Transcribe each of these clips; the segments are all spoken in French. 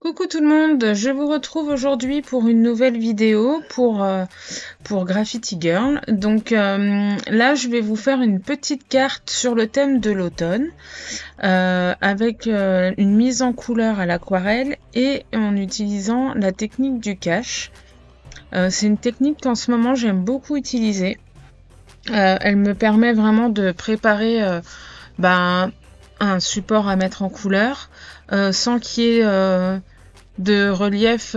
Coucou tout le monde, je vous retrouve aujourd'hui pour une nouvelle vidéo pour Graffiti Girl. Donc là, je vais vous faire une petite carte sur le thème de l'automne avec une mise en couleur à l'aquarelle et en utilisant la technique du cache. C'est une technique qu'en ce moment j'aime beaucoup utiliser. Elle me permet vraiment de préparer un support à mettre en couleur sans qu'il y ait de relief,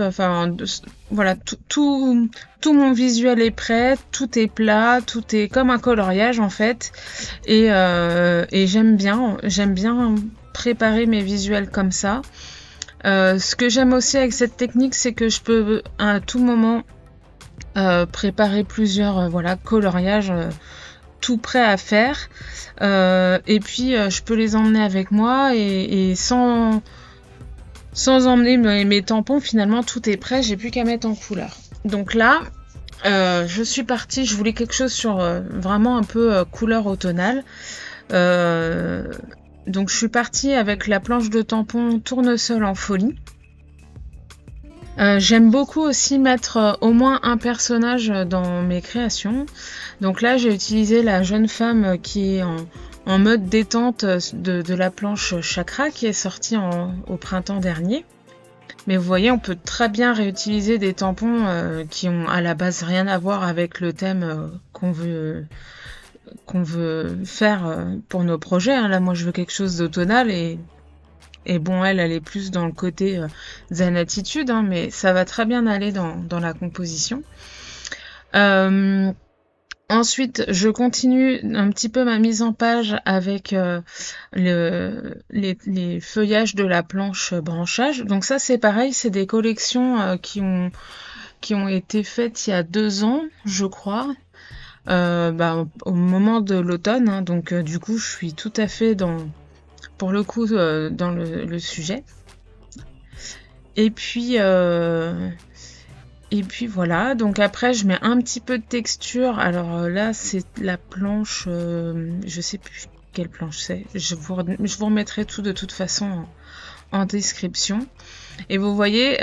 voilà, tout mon visuel est prêt, tout est plat, tout est comme un coloriage en fait, et j'aime bien préparer mes visuels comme ça. Ce que j'aime aussi avec cette technique, c'est que je peux à tout moment préparer plusieurs coloriages tout prêt à faire, et puis je peux les emmener avec moi et sans emmener mes tampons, finalement tout est prêt, j'ai plus qu'à mettre en couleur. Donc là, je suis partie, je voulais quelque chose sur vraiment un peu couleur automnale. Donc je suis partie avec la planche de tampon Tournesol en folie. J'aime beaucoup aussi mettre au moins un personnage dans mes créations. Donc là, j'ai utilisé la jeune femme qui est en mode détente de la planche Chakra qui est sortie au printemps dernier. Mais vous voyez, on peut très bien réutiliser des tampons qui ont à la base rien à voir avec le thème qu'on veut faire pour nos projets. Là, moi, je veux quelque chose d'automnal et bon, elle est plus dans le côté zen attitude, mais ça va très bien aller dans la composition. Ensuite, je continue un petit peu ma mise en page avec les feuillages de la planche branchage. Donc ça, c'est pareil, c'est des collections qui ont été faites il y a 2 ans, je crois, au moment de l'automne. Donc du coup, je suis tout à fait dans le sujet. Et puis voilà, donc après je mets un petit peu de texture. Alors là c'est la planche, je sais plus quelle planche c'est, je vous remettrai tout de toute façon en description. Et vous voyez,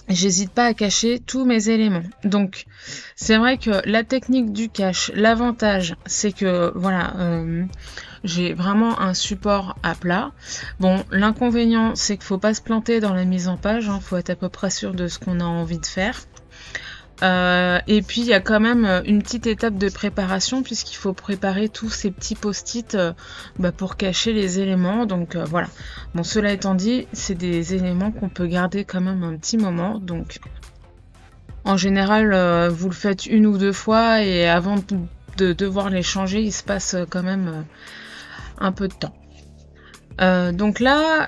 j'hésite pas à cacher tous mes éléments. Donc c'est vrai que la technique du cache, l'avantage c'est que voilà, j'ai vraiment un support à plat. Bon, l'inconvénient, c'est qu'il faut pas se planter dans la mise en page, faut être à peu près sûr de ce qu'on a envie de faire. Et puis, il y a quand même une petite étape de préparation, puisqu'il faut préparer tous ces petits post-it pour cacher les éléments. Donc, voilà. Bon, cela étant dit, c'est des éléments qu'on peut garder quand même un petit moment. Donc, en général, vous le faites 1 ou 2 fois, et avant de devoir les changer, il se passe quand même un peu de temps. Donc là,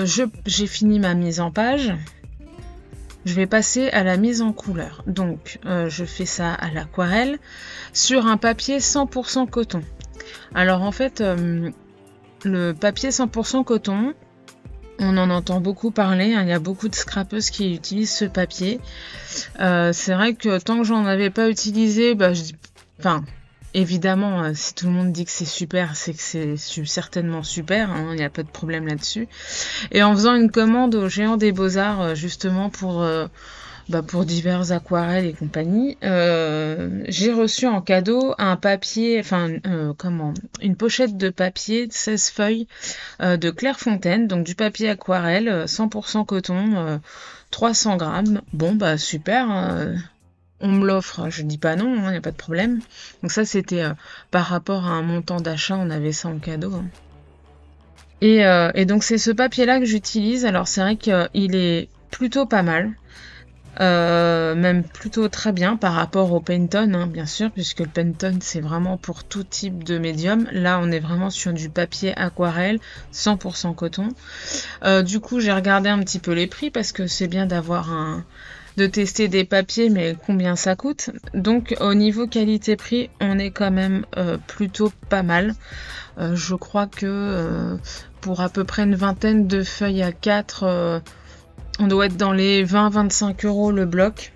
j'ai fini ma mise en page. Je vais passer à la mise en couleur. Donc, je fais ça à l'aquarelle sur un papier 100% coton. Alors en fait, le papier 100% coton, on en entend beaucoup parler. Il y a beaucoup de scrapeuses qui utilisent ce papier. C'est vrai que tant que j'en avais pas utilisé, évidemment, si tout le monde dit que c'est super, c'est que c'est certainement super, il n'y a pas de problème là-dessus. Et en faisant une commande au Géant des Beaux-Arts, justement pour divers aquarelles et compagnie, j'ai reçu en cadeau un papier, une pochette de papier de 16 feuilles de Clairefontaine, donc du papier aquarelle 100% coton, 300 grammes. Bon, super. On me l'offre, je dis pas non, y a pas de problème. Donc ça, c'était par rapport à un montant d'achat, on avait ça en cadeau. Et donc c'est ce papier-là que j'utilise. Alors c'est vrai qu'il est plutôt pas mal, même plutôt très bien par rapport au Penton, bien sûr, puisque le Penton c'est vraiment pour tout type de médium. Là, on est vraiment sur du papier aquarelle 100% coton. Du coup, j'ai regardé un petit peu les prix parce que c'est bien de tester des papiers, mais combien ça coûte. Donc au niveau qualité-prix, on est quand même plutôt pas mal. Je crois que pour à peu près une vingtaine de feuilles à 4, on doit être dans les 20-25 € le bloc,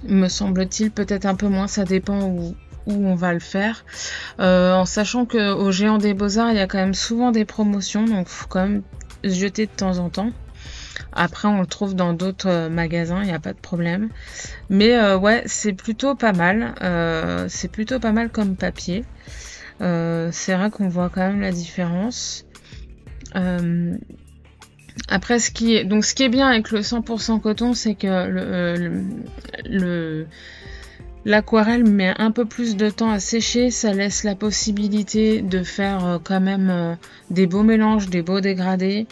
me semble-t-il, peut-être un peu moins, ça dépend où on va le faire. En sachant qu'au Géant des Beaux-Arts, il y a quand même souvent des promotions, donc il faut quand même se jeter de temps en temps. Après, on le trouve dans d'autres magasins, il n'y a pas de problème. Mais ouais, c'est plutôt pas mal. C'est plutôt pas mal comme papier. C'est vrai qu'on voit quand même la différence. Euh, Après, ce qui est bien avec le 100% coton, c'est que le- l'aquarelle met un peu plus de temps à sécher. Ça laisse la possibilité de faire quand même des beaux mélanges, des beaux dégradés,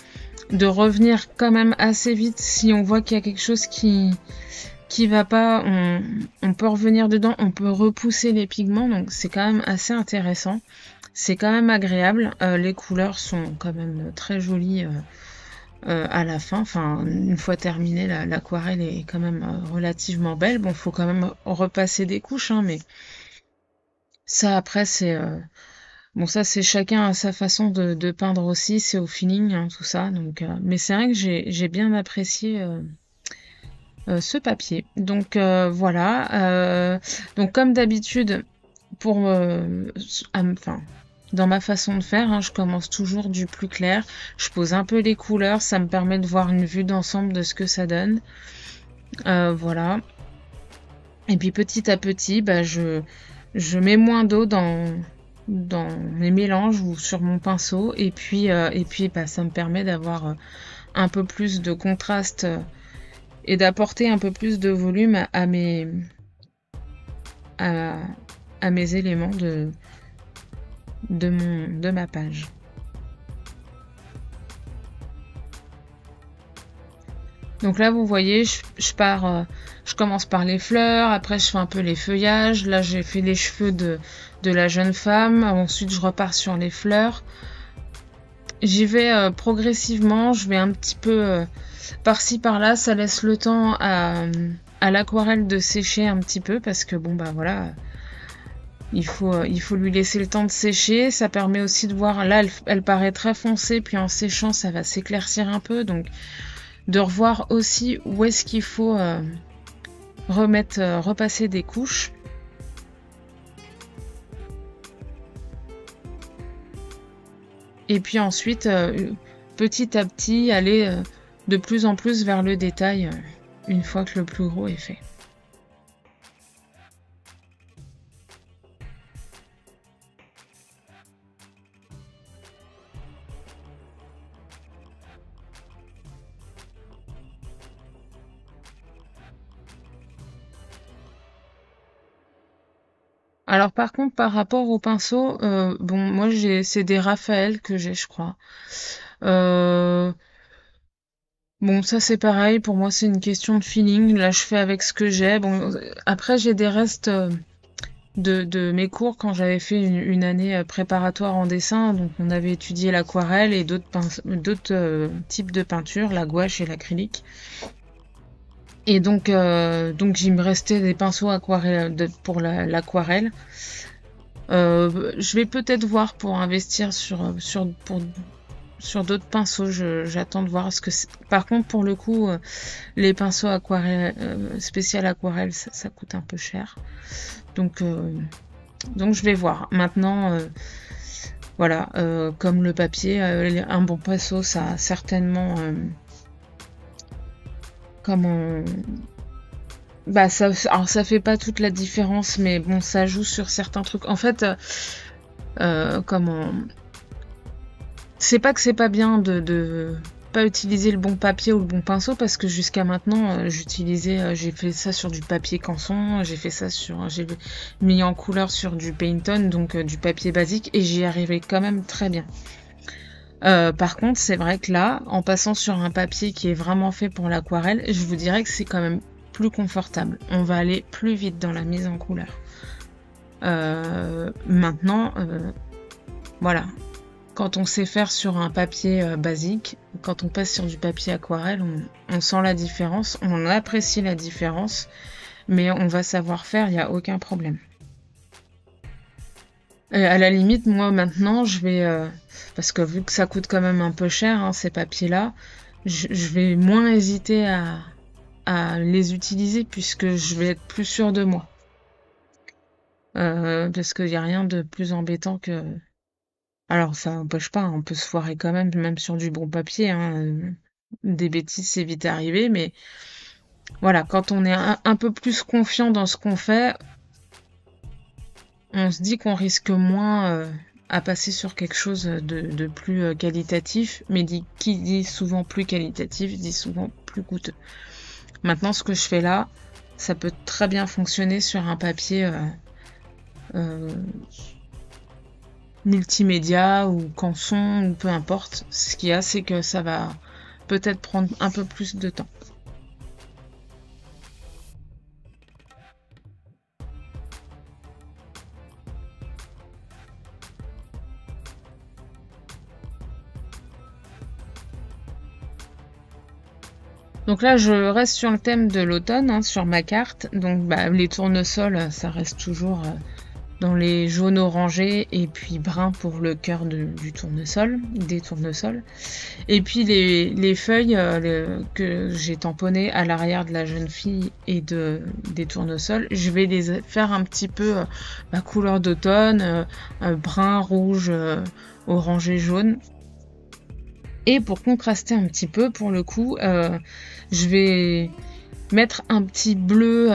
de revenir quand même assez vite si on voit qu'il y a quelque chose qui va pas. On peut revenir dedans, on peut repousser les pigments, donc c'est quand même assez intéressant. C'est quand même agréable. Les couleurs sont quand même très jolies. À la fin, enfin une fois terminée, l'aquarelle est quand même relativement belle. Bon, faut quand même repasser des couches, hein, mais ça après c'est bon, ça c'est chacun à sa façon de peindre aussi, c'est au feeling, hein, tout ça. Donc, mais c'est vrai que j'ai bien apprécié ce papier. Donc voilà. Donc comme d'habitude, pour enfin dans ma façon de faire, hein, je commence toujours du plus clair. Je pose un peu les couleurs, ça me permet de voir une vue d'ensemble de ce que ça donne. Voilà. Et puis petit à petit, bah, je mets moins d'eau dans mes mélanges ou sur mon pinceau. Et puis bah, ça me permet d'avoir un peu plus de contraste et d'apporter un peu plus de volume à, à mes éléments de ma page. Donc là, vous voyez, je commence par les fleurs, après je fais un peu les feuillages. Là, j'ai fait les cheveux de la jeune femme. Ensuite, je repars sur les fleurs. J'y vais progressivement, je vais un petit peu par-ci par-là. Ça laisse le temps à l'aquarelle de sécher un petit peu parce que bon, bah voilà, il faut lui laisser le temps de sécher. Ça permet aussi de voir, là, elle paraît très foncée, puis en séchant, ça va s'éclaircir un peu. Donc, de revoir aussi où est-ce qu'il faut repasser des couches. Et puis ensuite, petit à petit, aller de plus en plus vers le détail une fois que le plus gros est fait. Alors par contre, par rapport au pinceau, bon, moi c'est des Raphaël que j'ai, je crois. Euh, bon, ça c'est pareil, pour moi c'est une question de feeling. Là, je fais avec ce que j'ai. Bon, après j'ai des restes de mes cours quand j'avais fait une année préparatoire en dessin. Donc on avait étudié l'aquarelle et d'autres types de peinture, la gouache et l'acrylique. Et donc il me restait des pinceaux aquarelle pour l'aquarelle. Je vais peut-être voir pour investir sur d'autres pinceaux. J'attends de voir ce que c'est. Par contre, pour le coup, les pinceaux aquarelle, spécial aquarelle, ça coûte un peu cher. Donc, euh, donc je vais voir. Maintenant, voilà, comme le papier, un bon pinceau, ça a certainement, comment, bah alors ça fait pas toute la différence, mais bon, ça joue sur certains trucs. En fait, comment, c'est pas que c'est pas bien de pas utiliser le bon papier ou le bon pinceau parce que jusqu'à maintenant j'ai fait ça sur du papier canson, j'ai mis en couleur sur du Pantone, donc du papier basique, et j'y arrivais quand même très bien. Par contre, c'est vrai que là, en passant sur un papier qui est vraiment fait pour l'aquarelle, je vous dirais que c'est quand même plus confortable. On va aller plus vite dans la mise en couleur. Maintenant, voilà. Quand on sait faire sur un papier basique, quand on passe sur du papier aquarelle, on sent la différence, on apprécie la différence, mais on va savoir faire, il n'y a aucun problème. À la limite, moi maintenant, je vais, parce que vu que ça coûte quand même un peu cher, hein, ces papiers-là, je vais moins hésiter à les utiliser puisque je vais être plus sûre de moi. Parce qu'il n'y a rien de plus embêtant que... Alors ça n'empêche pas, on peut se foirer quand même sur du bon papier, hein. des bêtises, c'est vite arrivé, mais voilà, quand on est un peu plus confiant dans ce qu'on fait, on se dit qu'on risque moins à passer sur quelque chose de plus qualitatif, mais qui dit souvent plus qualitatif, dit souvent plus coûteux. Maintenant, ce que je fais là, ça peut très bien fonctionner sur un papier euh, multimédia ou canson ou peu importe. Ce qu'il y a, c'est que ça va peut-être prendre un peu plus de temps. Donc là, je reste sur le thème de l'automne, hein, sur ma carte. Donc les tournesols, ça reste toujours dans les jaunes orangés et puis bruns pour le cœur du tournesol, des tournesols. Et puis les feuilles que j'ai tamponnées à l'arrière de la jeune fille et des tournesols, je vais les faire un petit peu couleur d'automne, brun, rouge, orangé, jaune. Et pour contraster un petit peu, pour le coup, je vais mettre un petit bleu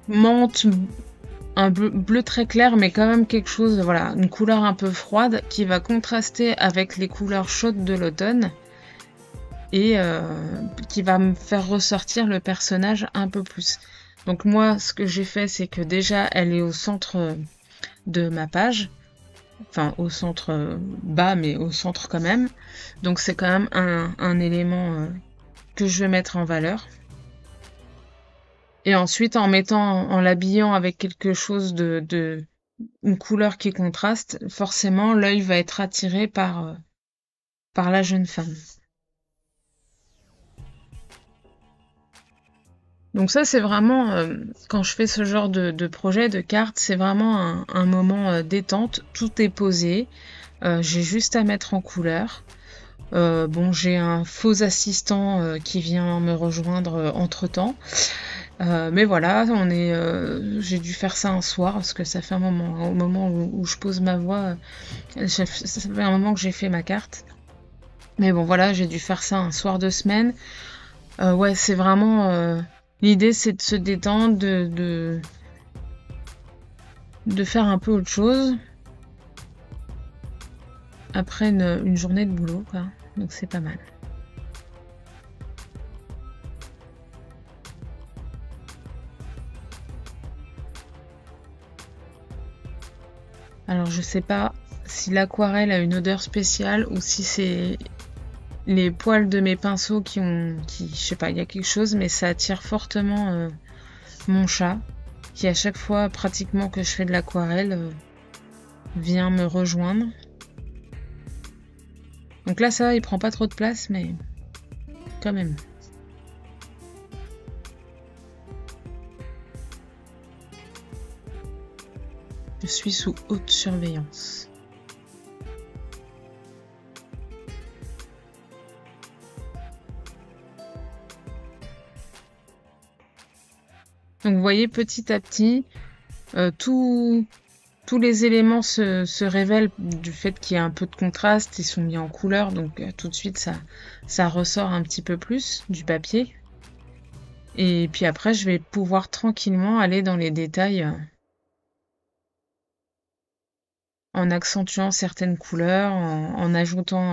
menthe, un bleu très clair, mais quand même quelque chose, voilà, une couleur un peu froide qui va contraster avec les couleurs chaudes de l'automne et qui va me faire ressortir le personnage un peu plus. Donc moi, ce que j'ai fait, c'est que déjà, elle est au centre de ma page. Enfin, au centre bas, mais au centre quand même. Donc c'est quand même un élément que je vais mettre en valeur. Et ensuite, en l'habillant avec quelque chose une couleur qui contraste, forcément, l'œil va être attiré par la jeune femme. Donc ça, c'est vraiment, quand je fais ce genre de projet, de carte, c'est vraiment un moment détente. Tout est posé. J'ai juste à mettre en couleur. J'ai un faux assistant qui vient me rejoindre entre-temps. Mais voilà, j'ai dû faire ça un soir parce que ça fait un moment, au moment où je pose ma voix, ça fait un moment que j'ai fait ma carte. Mais bon, voilà, j'ai dû faire ça un soir de semaine. Ouais, c'est vraiment l'idée, c'est de se détendre, de faire un peu autre chose après une journée de boulot, quoi. Donc c'est pas mal. Alors je sais pas si l'aquarelle a une odeur spéciale ou si c'est les poils de mes pinceaux je sais pas, il y a quelque chose, mais ça attire fortement mon chat, qui à chaque fois pratiquement que je fais de l'aquarelle vient me rejoindre. Donc là ça, il prend pas trop de place, mais quand même. Je suis sous haute surveillance. Donc vous voyez, petit à petit, tous les éléments se révèlent du fait qu'il y a un peu de contraste, ils sont mis en couleur, donc tout de suite ça ressort un petit peu plus du papier. Et puis après, je vais pouvoir tranquillement aller dans les détails en accentuant certaines couleurs, en ajoutant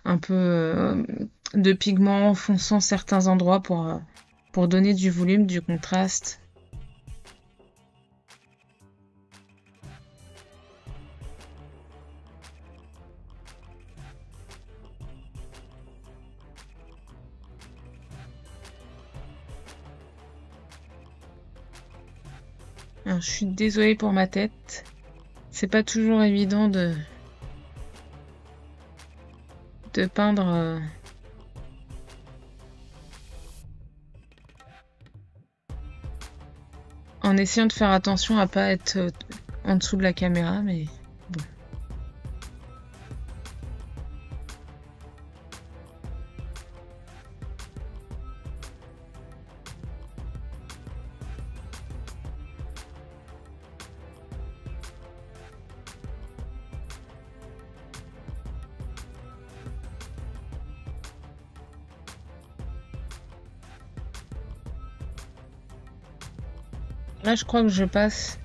un peu de pigments, en fonçant certains endroits pour donner du volume, du contraste. Alors, je suis désolée pour ma tête. C'est pas toujours évident de peindre en essayant de faire attention à pas être en dessous de la caméra, mais bon. Là, je crois que je passe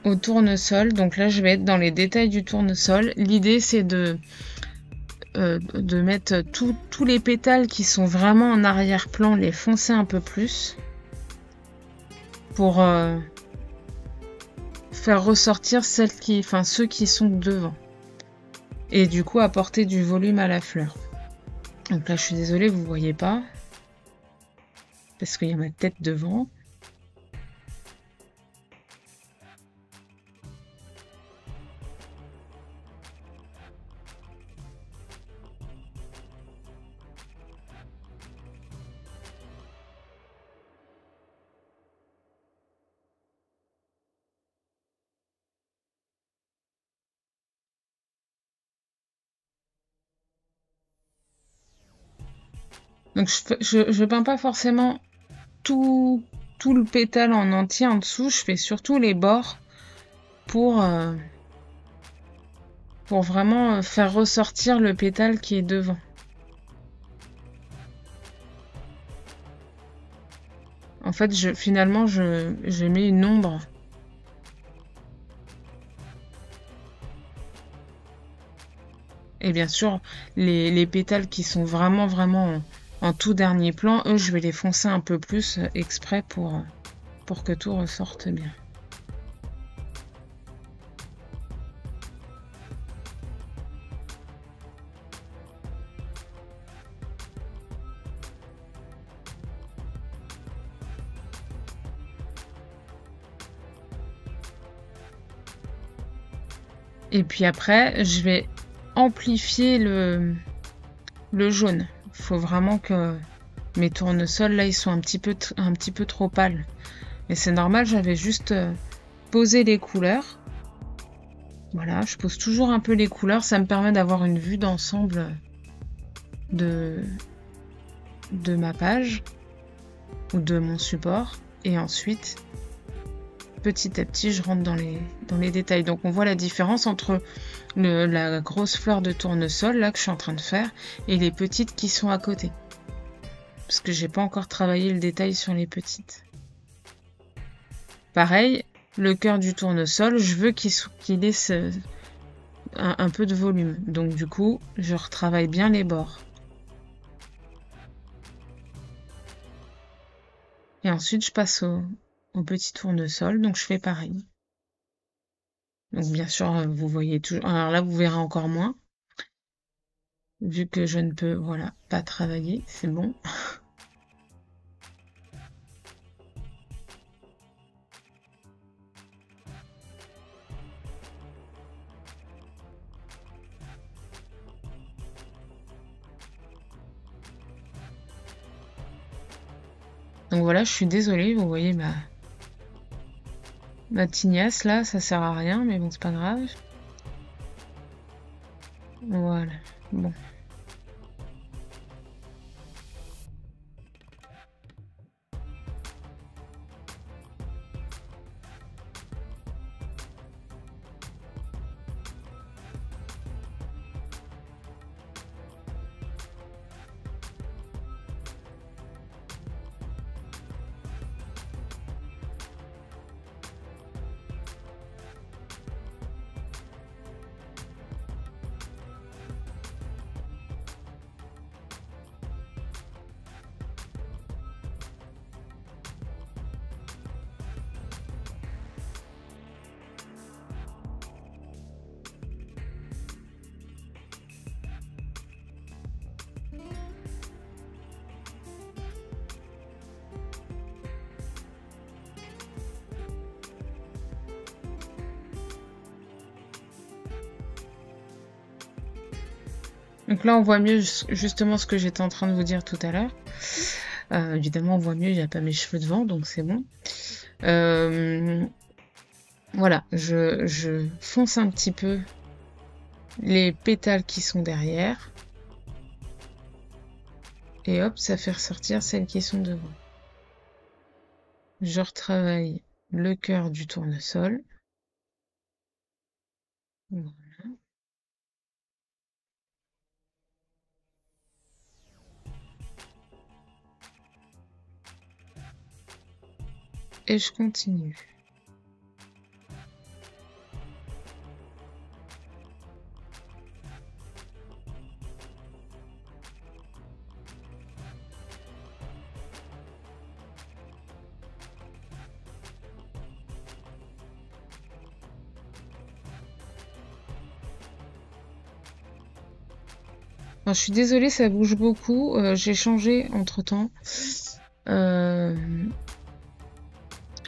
au tournesol. Donc là, je vais être dans les détails du tournesol. L'idée, c'est de mettre tous les pétales qui sont vraiment en arrière-plan, les foncer un peu plus pour faire ressortir ceux qui sont devant. Et du coup, apporter du volume à la fleur. Donc là, je suis désolée, vous voyez pas. Parce qu'il y a ma tête devant. Donc je peins pas forcément tout le pétale en entier en dessous. Je fais surtout les bords pour vraiment faire ressortir le pétale qui est devant. En fait, finalement, je mets une ombre. Et bien sûr, les pétales qui sont vraiment, vraiment en tout dernier plan, eux, je vais les foncer un peu plus exprès pour que tout ressorte bien. Et puis après, je vais amplifier le jaune. Il faut vraiment que mes tournesols, là, ils sont un petit peu trop pâles. Mais c'est normal, j'avais juste posé les couleurs. Voilà, je pose toujours un peu les couleurs. Ça me permet d'avoir une vue d'ensemble de ma page ou de mon support. Et ensuite, petit à petit, je rentre dans les détails. Donc on voit la différence entre la grosse fleur de tournesol là que je suis en train de faire et les petites qui sont à côté. Parce que j'ai pas encore travaillé le détail sur les petites. Pareil, le cœur du tournesol, je veux qu'il ait un peu de volume. Donc du coup, je retravaille bien les bords. Et ensuite, je passe au petit tournesol. Donc je fais pareil. Donc bien sûr, vous voyez toujours. Alors là, vous verrez encore moins. Vu que je ne peux, voilà, pas travailler, c'est bon. Donc voilà, je suis désolée, vous voyez ma tignasse là, ça sert à rien, mais bon, c'est pas grave. Voilà, bon. Donc là, on voit mieux justement ce que j'étais en train de vous dire tout à l'heure. Évidemment, on voit mieux, il n'y a pas mes cheveux devant, donc c'est bon. Voilà, je fonce un petit peu les pétales qui sont derrière. Et hop, ça fait ressortir celles qui sont devant. Je retravaille le cœur du tournesol. Voilà. et je continue. Alors, je suis désolée, ça bouge beaucoup. J'ai changé entre-temps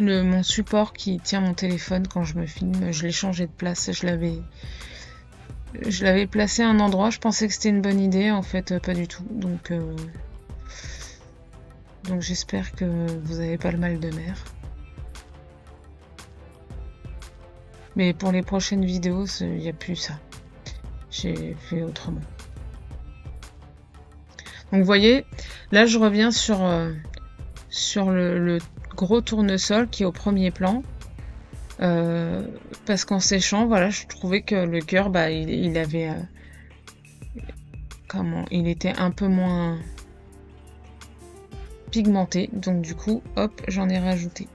mon support qui tient mon téléphone quand je me filme. Je l'ai changé de place. Je l'avais placé à un endroit. Je pensais que c'était une bonne idée. En fait, pas du tout. Donc j'espère que vous n'avez pas le mal de mer. Mais pour les prochaines vidéos, il n'y a plus ça. J'ai fait autrement. Donc vous voyez, là je reviens sur le gros tournesol qui est au premier plan. Parce qu'en séchant, voilà, je trouvais que le cœur, bah, il avait... il était un peu moins pigmenté. Donc du coup, hop, j'en ai rajouté.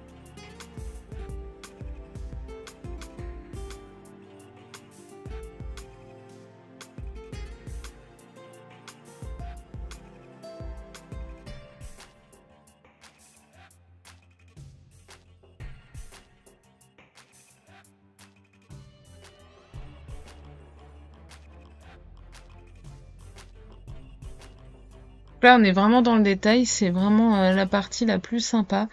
Là, on est vraiment dans le détail, c'est vraiment la partie la plus sympa.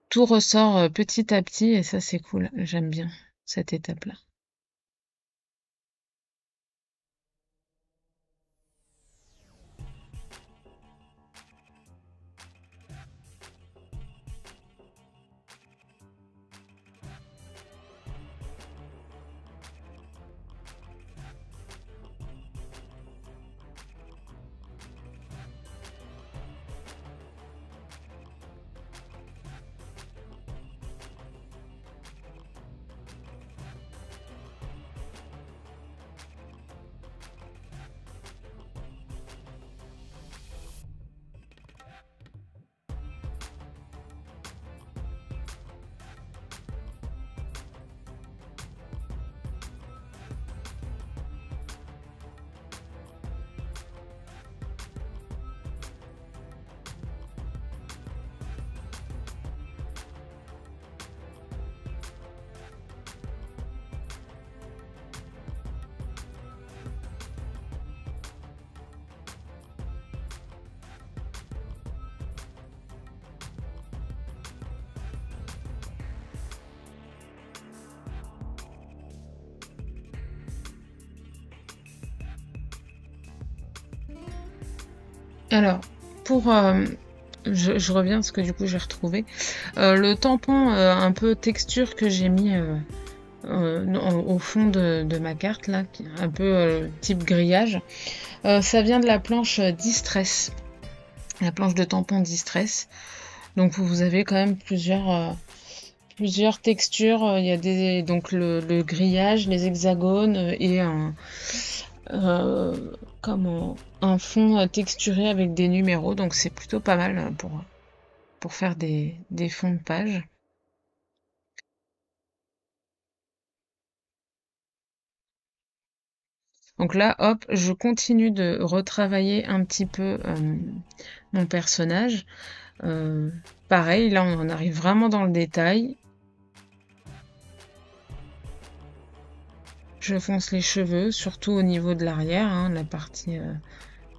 Tout ressort petit à petit et ça, c'est cool. J'aime bien cette étape-là. Alors, pour... je reviens parce que du coup j'ai retrouvé le tampon un peu texture que j'ai mis au fond de ma carte là, un peu type grillage. Ça vient de la planche Distress, la planche de tampon Distress. Donc vous avez quand même plusieurs textures. Il y a donc le grillage, les hexagones et un fond texturé avec des numéros. Donc c'est plutôt pas mal pour faire des fonds de page. Donc là, hop, je continue de retravailler un petit peu mon personnage. Pareil, là on en arrive vraiment dans le détail. Je fonce les cheveux, surtout au niveau de l'arrière, hein, la partie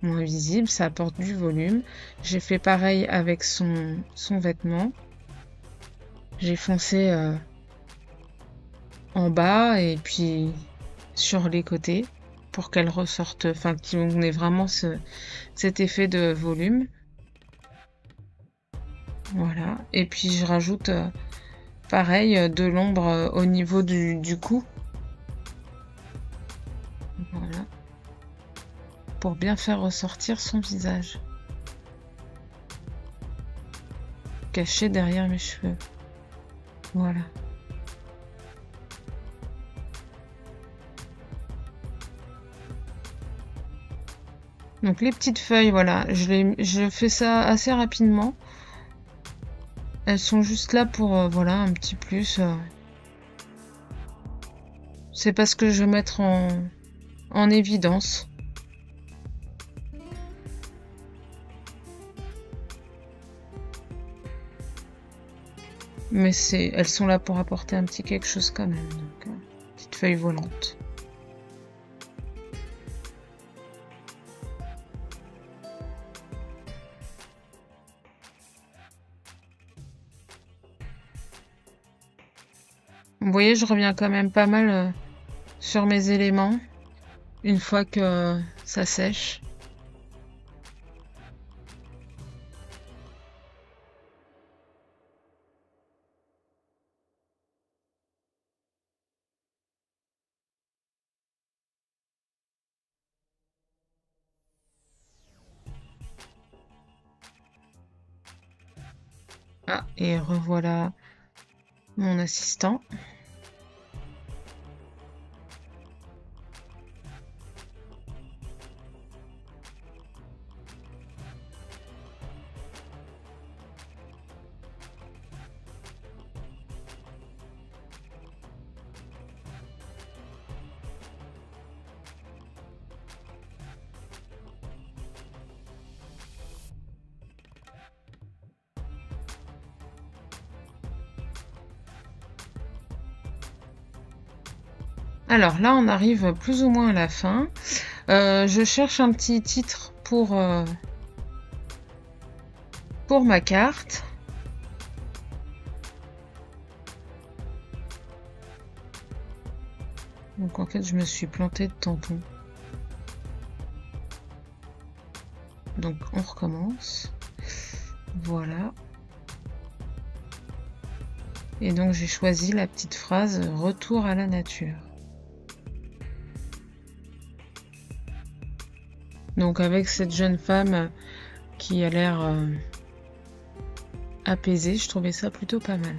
moins visible, ça apporte du volume. J'ai fait pareil avec son vêtement. J'ai foncé en bas et puis sur les côtés pour qu'elle ressorte, enfin qu'on ait vraiment cet effet de volume. Voilà, et puis je rajoute pareil de l'ombre au niveau du cou. Voilà. Pour bien faire ressortir son visage. Caché derrière mes cheveux. Voilà. Donc les petites feuilles, voilà, je fais ça assez rapidement. Elles sont juste là pour, voilà, un petit plus. C'est parce que je vais mettre en évidence. Mais elles sont là pour apporter un petit quelque chose quand même. Donc, petite feuille volante. Vous voyez, je reviens quand même pas mal sur mes éléments une fois que ça sèche. Ah, et revoilà mon assistant. Alors là, on arrive plus ou moins à la fin. Je cherche un petit titre pour ma carte. Donc en fait, je me suis plantée de tampon. Donc on recommence. Voilà. Et donc j'ai choisi la petite phrase « Retour à la nature ». Donc avec cette jeune femme qui a l'air apaisée, je trouvais ça plutôt pas mal.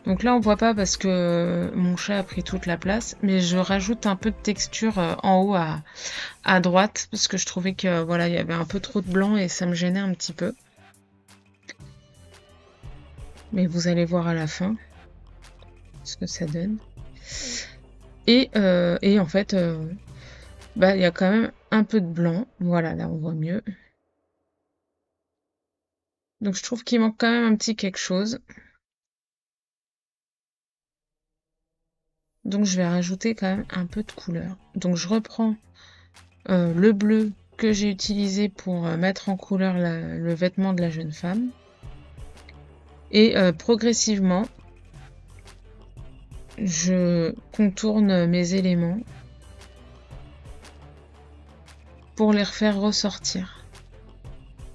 Donc là on voit pas parce que mon chat a pris toute la place, mais je rajoute un peu de texture en haut à droite parce que je trouvais que voilà, il y avait un peu trop de blanc et ça me gênait un petit peu. Mais vous allez voir à la fin ce que ça donne. Et en fait, bah, il y a quand même un peu de blanc. Voilà, là on voit mieux. Donc je trouve qu'il manque quand même un petit quelque chose. Donc je vais rajouter quand même un peu de couleur. Donc je reprends le bleu que j'ai utilisé pour mettre en couleur le vêtement de la jeune femme. Et progressivement, je contourne mes éléments pour les refaire ressortir.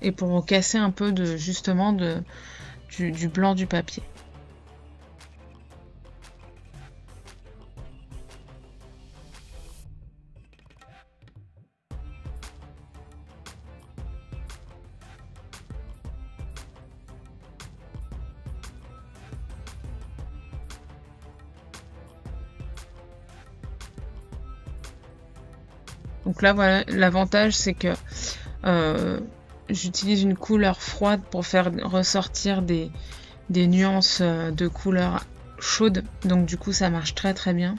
Et pour casser un peu justement du blanc du papier. Donc là, voilà, l'avantage, c'est que j'utilise une couleur froide pour faire ressortir des nuances de couleurs chaudes. Donc du coup, ça marche très très bien.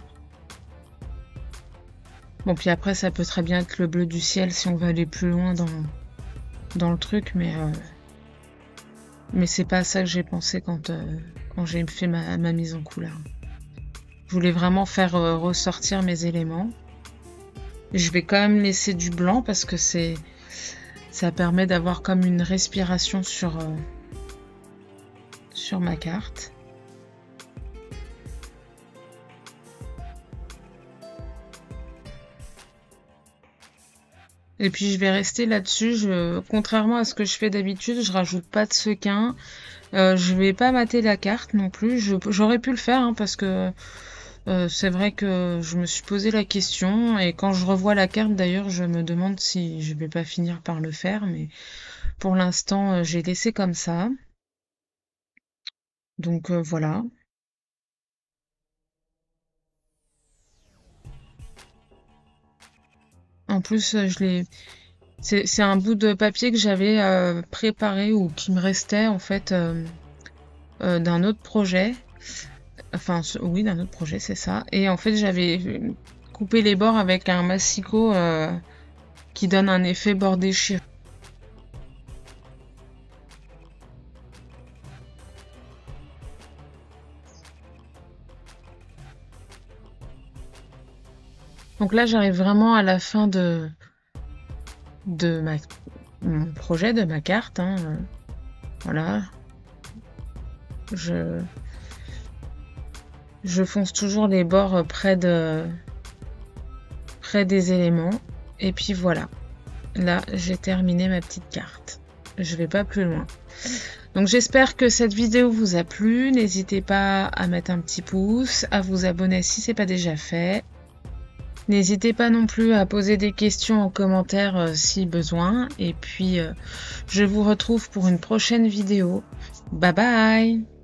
Bon, puis après, ça peut très bien être le bleu du ciel si on veut aller plus loin dans le truc, mais c'est pas ça que j'ai pensé quand j'ai fait ma mise en couleur. Je voulais vraiment faire ressortir mes éléments. Je vais quand même laisser du blanc parce que ça permet d'avoir comme une respiration sur ma carte. Et puis je vais rester là-dessus. Contrairement à ce que je fais d'habitude, je rajoute pas de sequin. Je vais pas mater la carte non plus. J'aurais pu le faire hein, parce que c'est vrai que je me suis posé la question et quand je revois la carte d'ailleurs, je me demande si je vais pas finir par le faire, mais pour l'instant, j'ai laissé comme ça. Donc voilà. En plus, C'est un bout de papier que j'avais préparé ou qui me restait en fait d'un autre projet. Enfin, oui, d'un autre projet, c'est ça. Et en fait, j'avais coupé les bords avec un massicot qui donne un effet bord déchiré. Donc là, j'arrive vraiment à la fin de mon projet, de ma carte. Hein. Voilà. Je fonce toujours les bords près des éléments. Et puis voilà. Là, j'ai terminé ma petite carte. Je vais pas plus loin. Donc j'espère que cette vidéo vous a plu. N'hésitez pas à mettre un petit pouce, à vous abonner si c'est pas déjà fait. N'hésitez pas non plus à poser des questions en commentaire si besoin. Et puis je vous retrouve pour une prochaine vidéo. Bye bye!